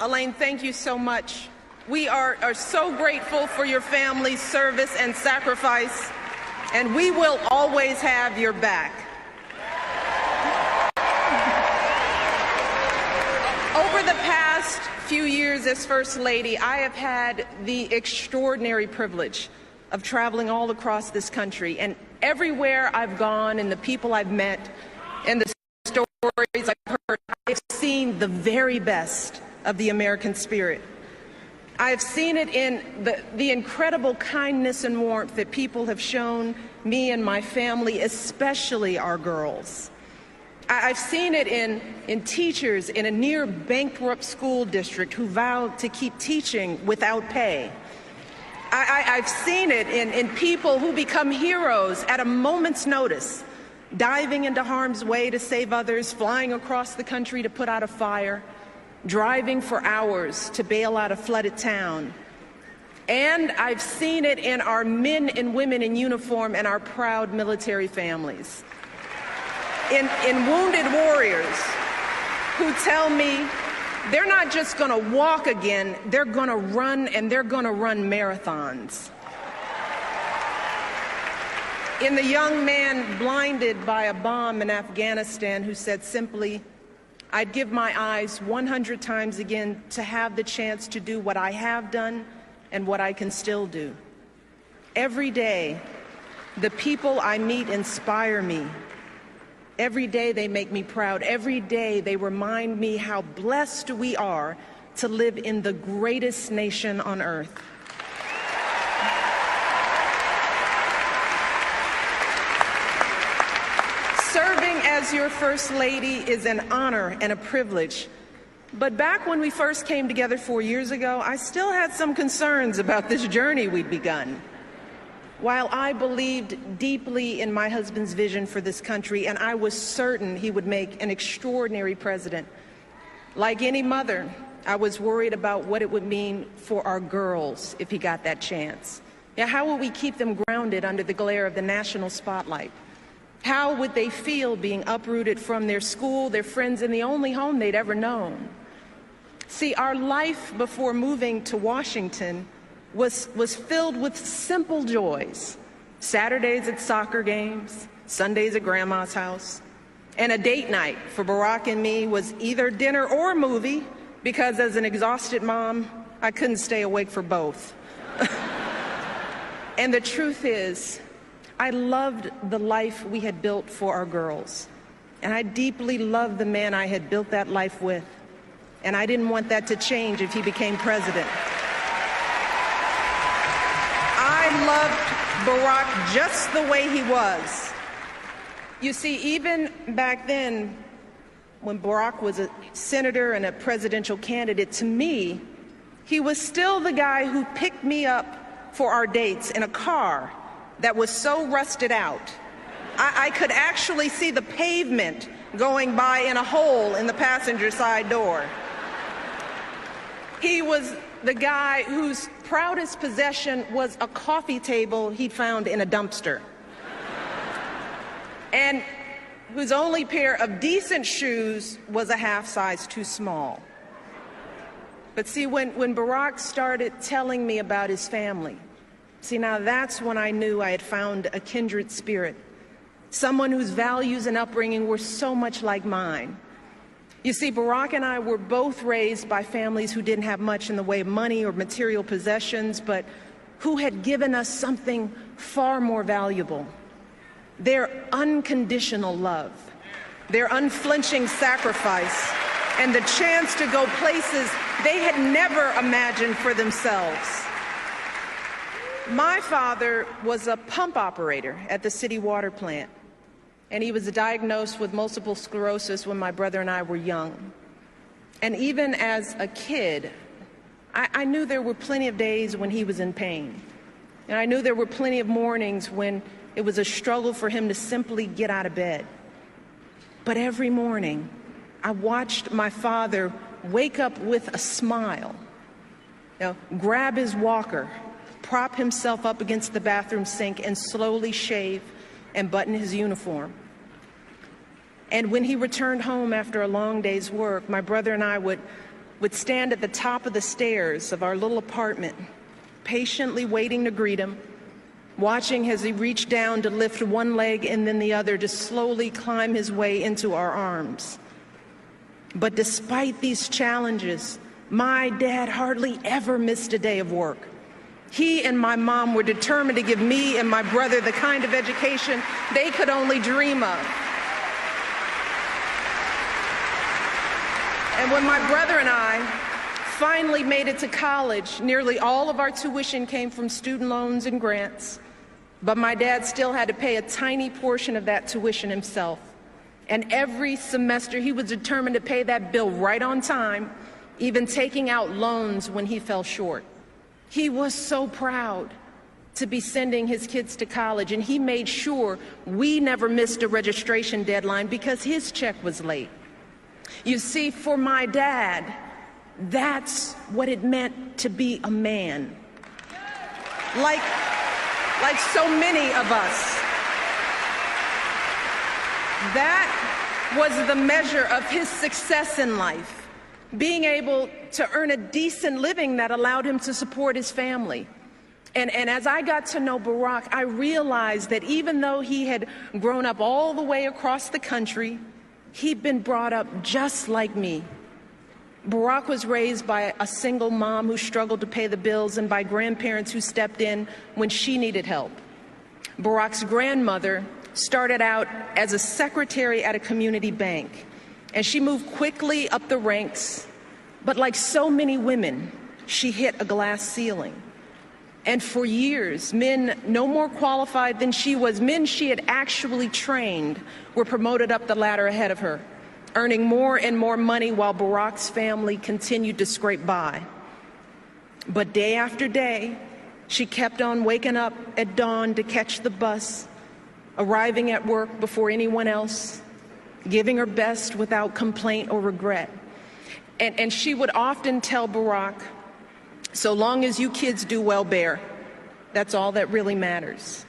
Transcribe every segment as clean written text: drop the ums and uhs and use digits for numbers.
Elaine, thank you so much. We are so grateful for your family's service and sacrifice, and we will always have your back. Over the past few years as First Lady, I have had the extraordinary privilege of traveling all across this country, and everywhere I've gone and the people I've met and the stories I've heard, I've seen the very best of the American spirit. I've seen it in the incredible kindness and warmth that people have shown me and my family, especially our girls. I've seen it in teachers in a near bankrupt school district who vowed to keep teaching without pay. I've seen it in people who become heroes at a moment's notice, diving into harm's way to save others, flying across the country to put out a fire, driving for hours to bail out a flooded town. And I've seen it in our men and women in uniform and our proud military families. In wounded warriors who tell me they're not just going to walk again, they're going to run, and they're going to run marathons. In the young man blinded by a bomb in Afghanistan who said simply, "I'd give my eyes 100 times again to have the chance to do what I have done and what I can still do." Every day, the people I meet inspire me. Every day they make me proud. Every day they remind me how blessed we are to live in the greatest nation on earth. Serving as your First Lady is an honor and a privilege. But back when we first came together 4 years ago, I still had some concerns about this journey we'd begun. While I believed deeply in my husband's vision for this country, and I was certain he would make an extraordinary president, like any mother, I was worried about what it would mean for our girls if he got that chance. Now, how would we keep them grounded under the glare of the national spotlight? How would they feel being uprooted from their school, their friends, and the only home they'd ever known? See, our life before moving to Washington was filled with simple joys. Saturdays at soccer games, Sundays at Grandma's house, and a date night for Barack and me was either dinner or movie, because as an exhausted mom, I couldn't stay awake for both. And the truth is, I loved the life we had built for our girls, and I deeply loved the man I had built that life with, and I didn't want that to change if he became president. I loved Barack just the way he was. You see, even back then, when Barack was a senator and a presidential candidate, to me, he was still the guy who picked me up for our dates in a car that was so rusted out, I could actually see the pavement going by in a hole in the passenger side door. He was the guy whose proudest possession was a coffee table he'd found in a dumpster, and whose only pair of decent shoes was a half size too small. But see, when Barack started telling me about his family, see, now that's when I knew I had found a kindred spirit, someone whose values and upbringing were so much like mine. You see, Barack and I were both raised by families who didn't have much in the way of money or material possessions, but who had given us something far more valuable: their unconditional love, their unflinching sacrifice, and the chance to go places they had never imagined for themselves. My father was a pump operator at the city water plant, and he was diagnosed with multiple sclerosis when my brother and I were young. And even as a kid, I knew there were plenty of days when he was in pain. And I knew there were plenty of mornings when it was a struggle for him to simply get out of bed. But every morning, I watched my father wake up with a smile, grab his walker, prop himself up against the bathroom sink, and slowly shave and button his uniform. And when he returned home after a long day's work, my brother and I would would stand at the top of the stairs of our little apartment, patiently waiting to greet him, watching as he reached down to lift one leg and then the other to slowly climb his way into our arms. But despite these challenges, my dad hardly ever missed a day of work. He and my mom were determined to give me and my brother the kind of education they could only dream of. And when my brother and I finally made it to college, nearly all of our tuition came from student loans and grants. But my dad still had to pay a tiny portion of that tuition himself. And every semester he was determined to pay that bill right on time, even taking out loans when he fell short. He was so proud to be sending his kids to college, and he made sure we never missed a registration deadline because his check was late. You see, for my dad, that's what it meant to be a man. Like so many of us. That was the measure of his success in life. Being able to earn a decent living that allowed him to support his family. And as I got to know Barack, I realized that even though he had grown up all the way across the country, he'd been brought up just like me. Barack was raised by a single mom who struggled to pay the bills and by grandparents who stepped in when she needed help. Barack's grandmother started out as a secretary at a community bank. And she moved quickly up the ranks, but like so many women, she hit a glass ceiling. And for years, men no more qualified than she was, men she had actually trained, were promoted up the ladder ahead of her, earning more and more money while Barack's family continued to scrape by. But day after day, she kept on waking up at dawn to catch the bus, arriving at work before anyone else, giving her best without complaint or regret. And she would often tell Barack, so long as you kids do well, Bear, that's all that really matters.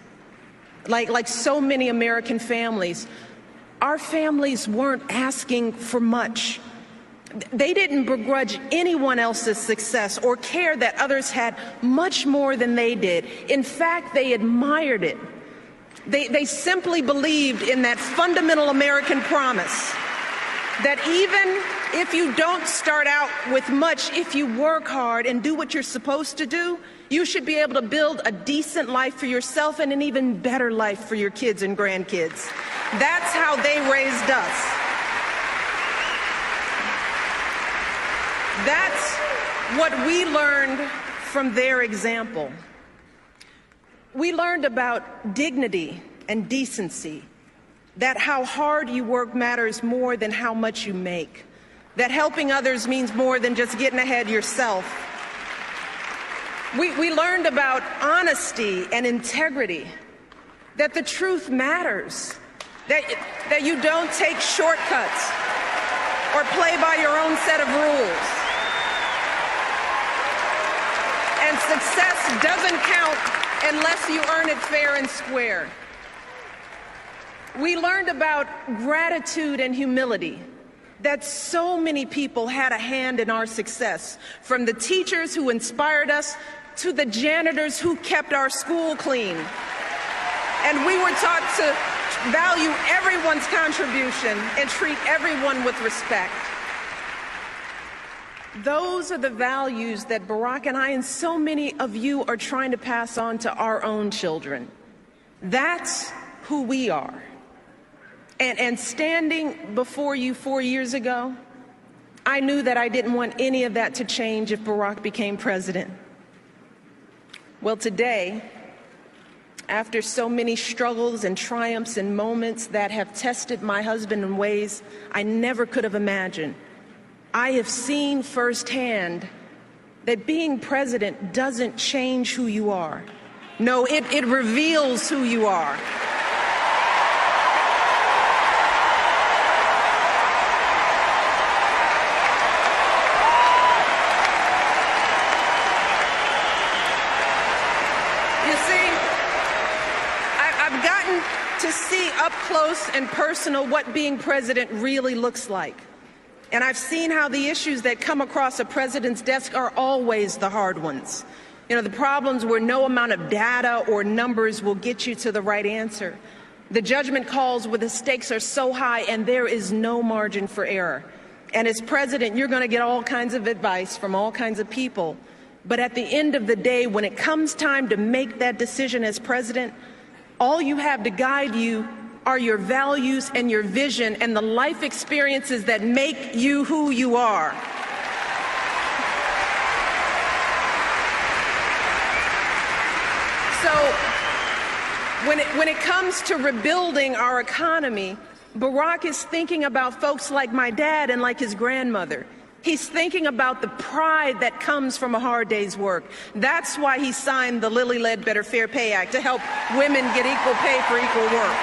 Like so many American families, our families weren't asking for much. They didn't begrudge anyone else's success or care that others had much more than they did. In fact, they admired it. They simply believed in that fundamental American promise that even if you don't start out with much, if you work hard and do what you're supposed to do, you should be able to build a decent life for yourself and an even better life for your kids and grandkids. That's how they raised us. That's what we learned from their example. We learned about dignity and decency, that how hard you work matters more than how much you make, that helping others means more than just getting ahead yourself. We learned about honesty and integrity, that the truth matters, that you don't take shortcuts or play by your own set of rules. And success doesn't count unless you earn it fair and square. We learned about gratitude and humility, that so many people had a hand in our success, from the teachers who inspired us to the janitors who kept our school clean. And we were taught to value everyone's contribution and treat everyone with respect. Those are the values that Barack and I and so many of you are trying to pass on to our own children. That's who we are. And standing before you 4 years ago, I knew that I didn't want any of that to change if Barack became president. Well, today, after so many struggles and triumphs and moments that have tested my husband in ways I never could have imagined, I have seen firsthand that being president doesn't change who you are. No, it reveals who you are. You see, I've gotten to see up close and personal what being president really looks like. And I've seen how the issues that come across a president's desk are always the hard ones. You know, the problems where no amount of data or numbers will get you to the right answer. The judgment calls where the stakes are so high and there is no margin for error. And as president, you're going to get all kinds of advice from all kinds of people. But at the end of the day, when it comes time to make that decision as president, all you have to guide you are your values and your vision and the life experiences that make you who you are. So when it comes to rebuilding our economy, Barack is thinking about folks like my dad and like his grandmother. He's thinking about the pride that comes from a hard day's work. That's why he signed the Lilly Ledbetter Fair Pay Act, to help women get equal pay for equal work.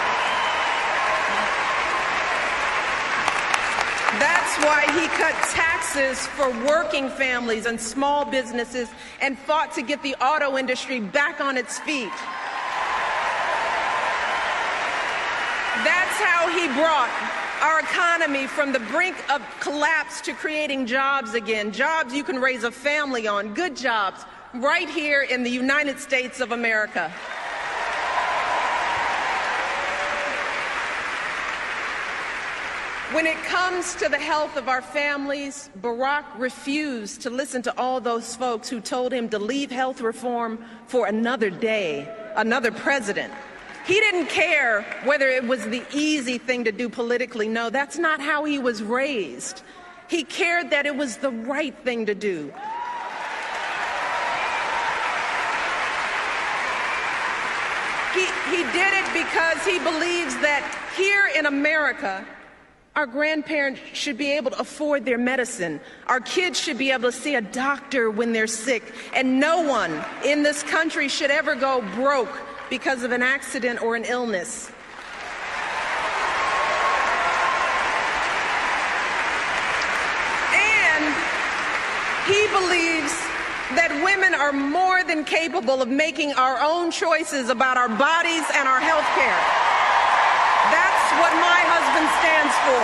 That's why he cut taxes for working families and small businesses and fought to get the auto industry back on its feet. That's how he brought our economy from the brink of collapse to creating jobs again, jobs you can raise a family on, good jobs, right here in the United States of America. When it comes to the health of our families, Barack refused to listen to all those folks who told him to leave health reform for another day, another president. He didn't care whether it was the easy thing to do politically. No, that's not how he was raised. He cared that it was the right thing to do. He did it because he believes that here in America, our grandparents should be able to afford their medicine. Our kids should be able to see a doctor when they're sick. And no one in this country should ever go broke because of an accident or an illness. And he believes that women are more than capable of making our own choices about our bodies and our health care. That's what my husband stands for.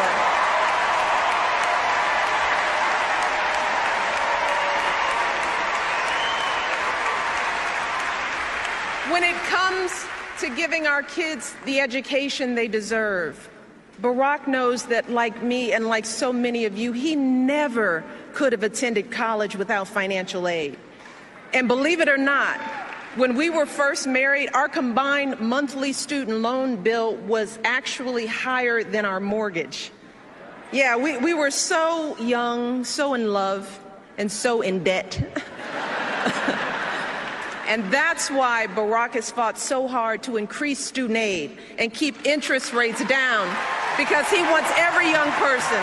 When it comes to giving our kids the education they deserve, Barack knows that, like me and like so many of you, he never could have attended college without financial aid. And believe it or not, when we were first married, our combined monthly student loan bill was actually higher than our mortgage. Yeah, we were so young, so in love, and so in debt. And that's why Barack has fought so hard to increase student aid and keep interest rates down, because he wants every young person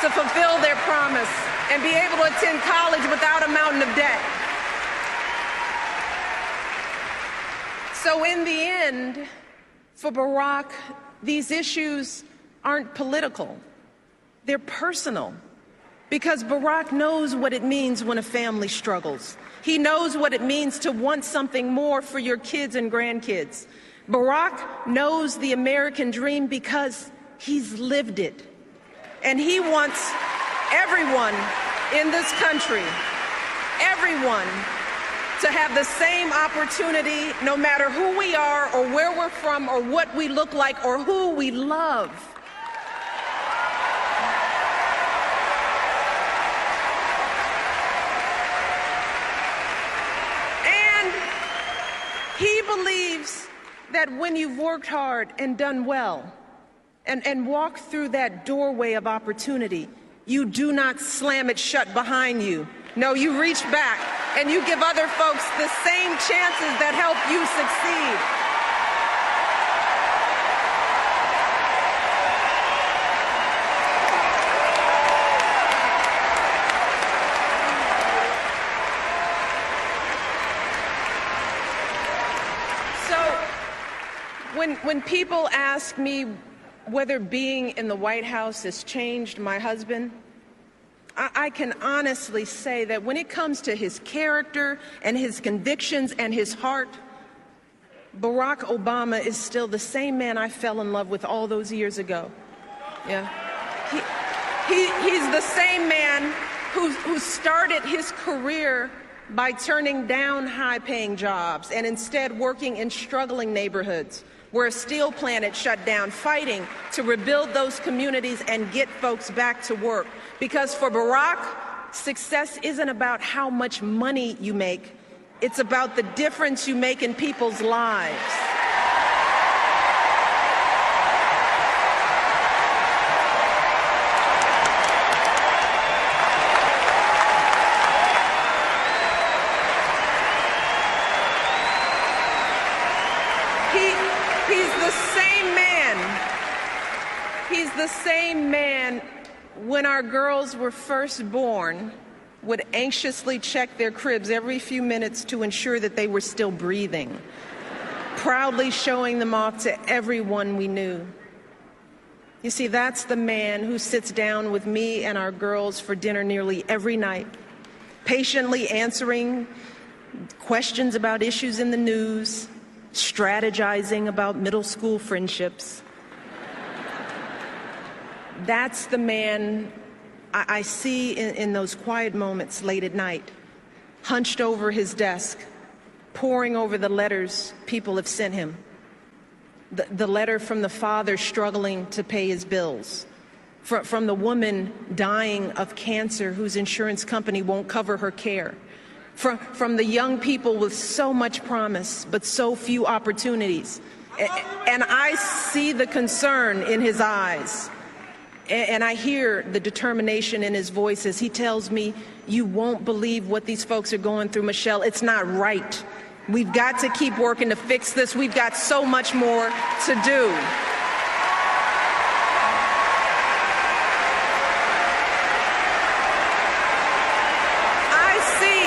to fulfill their promise and be able to attend college without a mountain of debt. So in the end, for Barack, these issues aren't political. They're personal, because Barack knows what it means when a family struggles. He knows what it means to want something more for your kids and grandkids. Barack knows the American dream because he's lived it. And he wants everyone in this country, everyone, to have the same opportunity, no matter who we are or where we're from or what we look like or who we love. And he believes that when you've worked hard and done well and walked through that doorway of opportunity, you do not slam it shut behind you. No, you reach back and you give other folks the same chances that help you succeed. So when people ask me whether being in the White House has changed my husband, I can honestly say that when it comes to his character and his convictions and his heart, Barack Obama is still the same man I fell in love with all those years ago. Yeah. He's the same man who started his career by turning down high-paying jobs and instead working in struggling neighborhoods where a steel plant had shut down, fighting to rebuild those communities and get folks back to work. Because for Barack, success isn't about how much money you make. It's about the difference you make in people's lives. He's the same man when our girls were first born would anxiously check their cribs every few minutes to ensure that they were still breathing, proudly showing them off to everyone we knew. You see, that's the man who sits down with me and our girls for dinner nearly every night, patiently answering questions about issues in the news, strategizing about middle school friendships. That's the man I see in those quiet moments late at night, hunched over his desk, poring over the letters people have sent him. The letter from the father struggling to pay his bills, from the woman dying of cancer whose insurance company won't cover her care, from the young people with so much promise but so few opportunities. And I see the concern in his eyes. And I hear the determination in his voice as he tells me, you won't believe what these folks are going through, Michelle. It's not right. We've got to keep working to fix this. We've got so much more to do. I see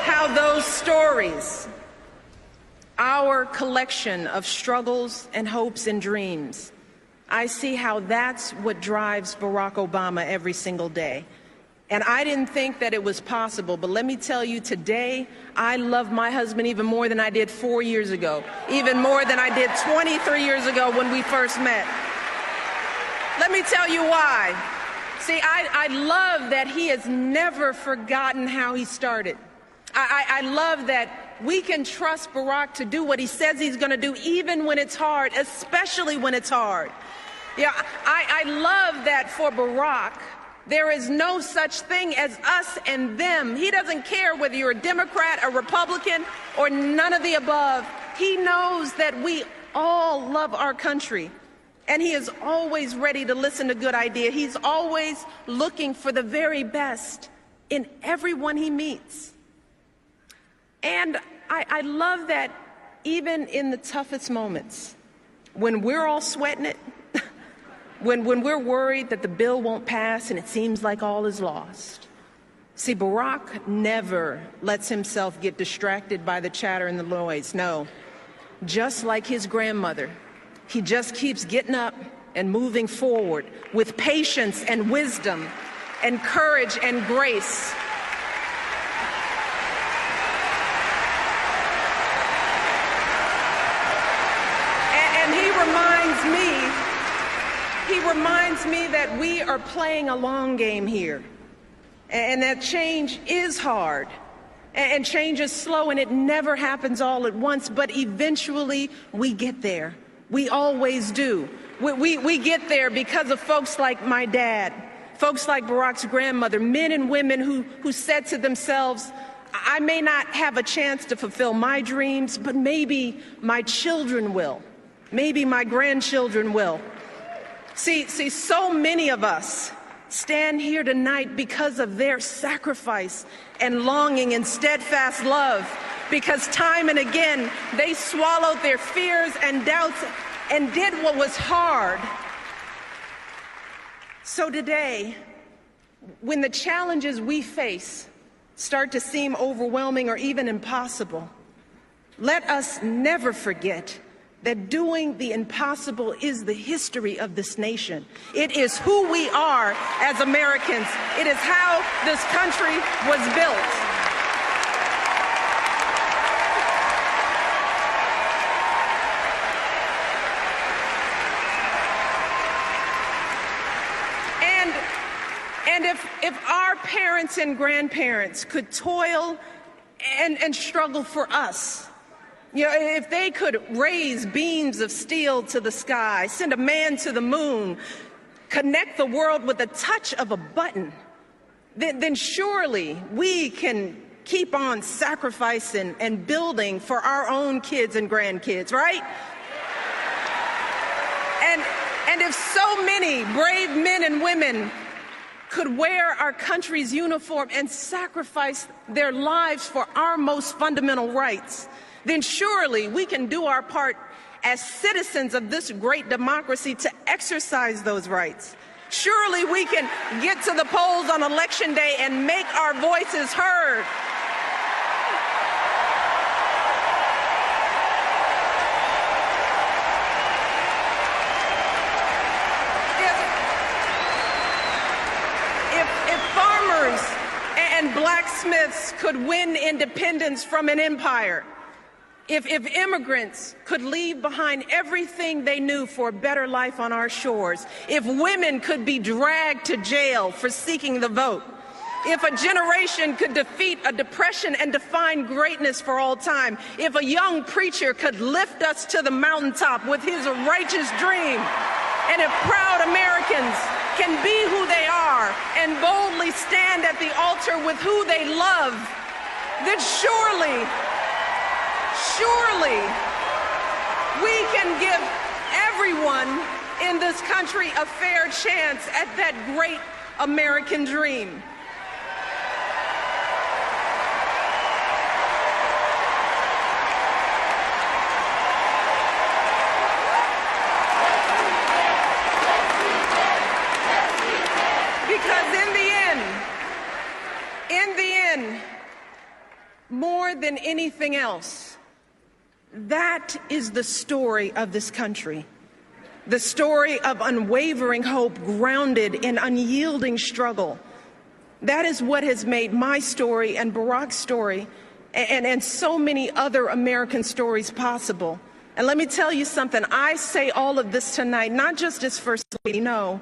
how those stories our collection of struggles and hopes and dreams. I see how that's what drives Barack Obama every single day. And I didn't think that it was possible, but let me tell you, today, I love my husband even more than I did 4 years ago, even more than I did 23 years ago when we first met. Let me tell you why. See, I love that he has never forgotten how he started. I love that we can trust Barack to do what he says he's going to do, even when it's hard, especially when it's hard. Yeah, I love that for Barack, there is no such thing as us and them. He doesn't care whether you're a Democrat, a Republican, or none of the above. He knows that we all love our country, and he is always ready to listen to good ideas. He's always looking for the very best in everyone he meets. And I love that even in the toughest moments, when we're all sweating it, when we're worried that the bill won't pass and it seems like all is lost. See, Barack never lets himself get distracted by the chatter and the noise. No, just like his grandmother, he just keeps getting up and moving forward with patience and wisdom and courage and grace. He reminds me that we are playing a long game here, and that change is hard, and change is slow, and it never happens all at once, but eventually we get there. We always do. We get there because of folks like my dad, folks like Barack's grandmother, men and women who said to themselves, I may not have a chance to fulfill my dreams, but maybe my children will. Maybe my grandchildren will. See, so many of us stand here tonight because of their sacrifice and longing and steadfast love, because time and again they swallowed their fears and doubts and did what was hard. So today, when the challenges we face start to seem overwhelming or even impossible, Let us never forget that doing the impossible is the history of this nation. It is who we are as Americans. It is how this country was built. And if our parents and grandparents could toil and struggle for us, you know, if they could raise beams of steel to the sky, send a man to the moon, connect the world with the touch of a button, then surely we can keep on sacrificing and building for our own kids and grandkids, right? And if so many brave men and women could wear our country's uniform and sacrifice their lives for our most fundamental rights, then surely we can do our part as citizens of this great democracy to exercise those rights. Surely we can get to the polls on Election Day and make our voices heard. If farmers and blacksmiths could win independence from an empire, if immigrants could leave behind everything they knew for a better life on our shores, if women could be dragged to jail for seeking the vote, if a generation could defeat a depression and define greatness for all time, if a young preacher could lift us to the mountaintop with his righteous dream, and if proud Americans can be who they are and boldly stand at the altar with who they love, then surely we can give everyone in this country a fair chance at that great American dream. Because in the end, more than anything else, that is the story of this country. The story of unwavering hope grounded in unyielding struggle. That is what has made my story and Barack's story and so many other American stories possible. And let me tell you something, I say all of this tonight, not just as First Lady, no,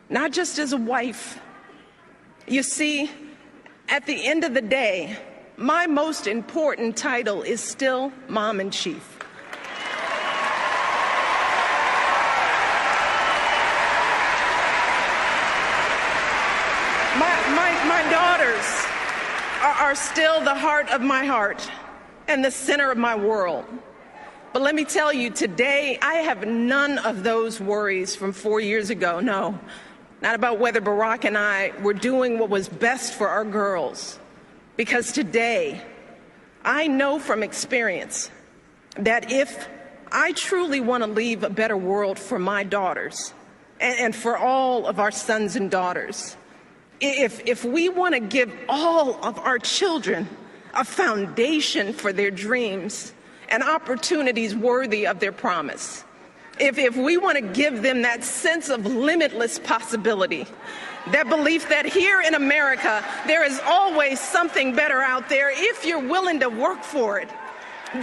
not just as a wife. You see, at the end of the day, my most important title is still Mom in Chief. My daughters are still the heart of my heart and the center of my world. But let me tell you, today I have none of those worries from 4 years ago, no. Not about whether Barack and I were doing what was best for our girls. Because today, I know from experience that if I truly want to leave a better world for my daughters and for all of our sons and daughters, if we want to give all of our children a foundation for their dreams and opportunities worthy of their promise, if we want to give them that sense of limitless possibility, that belief that here in America, there is always something better out there if you're willing to work for it,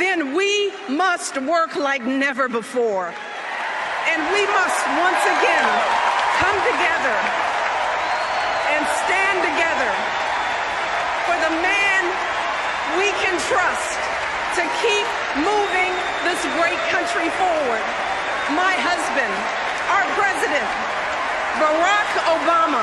then we must work like never before. And we must once again come together and stand together for the man we can trust to keep moving this great country forward. My husband, our president, Barack Obama.